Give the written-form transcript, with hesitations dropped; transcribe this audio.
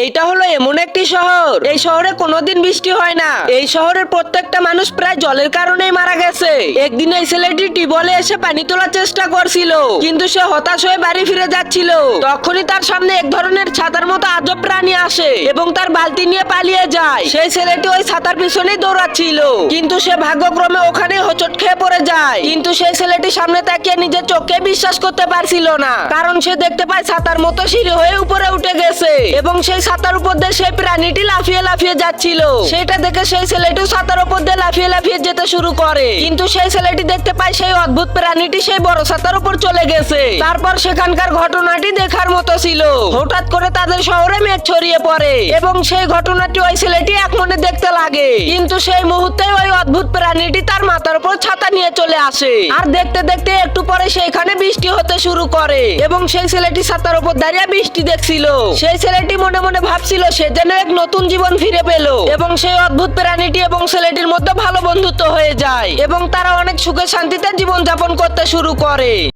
এইটা হলো এমন একটি শহর, এই শহরে কোনোদিন বৃষ্টি হয় না। এই শহরের প্রত্যেকটা মানুষ প্রায় জলের কারণেই মারা গেছে। একদিন এই ছেলেটি টিউবওয়েলে এসে পানি তোলার চেষ্টা করছিল, কিন্তু সে হতাশ হয়ে বাড়ি ফিরে যাচ্ছিল। তখনই তার সামনে এক ধরনের ছাতার মতো আজব প্রাণী আসে এবং তার বালতি নিয়ে পালিয়ে যায়। সেই ছেলেটি ওই ছাতার পিছনেই দৌড়াচ্ছিল, কিন্তু সে ভাগ্যক্রমে ওখানে হোঁচট খেয়ে পড়ে যায়। কিন্তু সেই ছেলেটি সামনে তাকিয়ে নিজের চোখে বিশ্বাস করতে পারছিল না, কারণ সে দেখতে পায় ছাতার মতো সিঁড়ি হয়ে উপরে উঠে গেছে এবং সেই ছাতার উপর দিয়ে সেই প্রাণীটি লাফিয়ে লাফিয়ে যাচ্ছিল। সেটা দেখে সেই ছেলেটিও ছাতার উপর দিয়ে লাফিয়ে লাফিয়ে যেতে শুরু করে, কিন্তু সেই ছেলেটি দেখতে পায় সেই অদ্ভুত প্রাণীটি সেই বড় ছাতার উপর চলে গেছে। তারপর সেখানকার ঘটনাটি দেখার মতো ছিল। হঠাৎ করে তাদের শহরে মেঘ ছড়িয়ে পড়ে এবং সেই ঘটনাটি ওই ছেলেটি এক মনে দেখতে লাগে, কিন্তু সেই মুহূর্তে ওই অদ্ভুত প্রাণীটি তার মাথার উপর ছাতা নিয়ে চলে আসে। আর দেখতে দেখতে একটু পরে সেইখানে বৃষ্টি হতে শুরু করে এবং সেই ছেলেটি ছাতার উপর দাঁড়িয়ে বৃষ্টি দেখছিল। সেই ছেলেটি মনে মনে ভাবছিল সে যেন এক নতুন জীবন ফিরে পেল এবং সেই অদ্ভুত প্রাণীটি এবং ছেলেটির মধ্যে ভালো বন্ধুত্ব হয়ে যায় এবং তারা অনেক সুখে শান্তিতে জীবন যাপন করতে শুরু করে।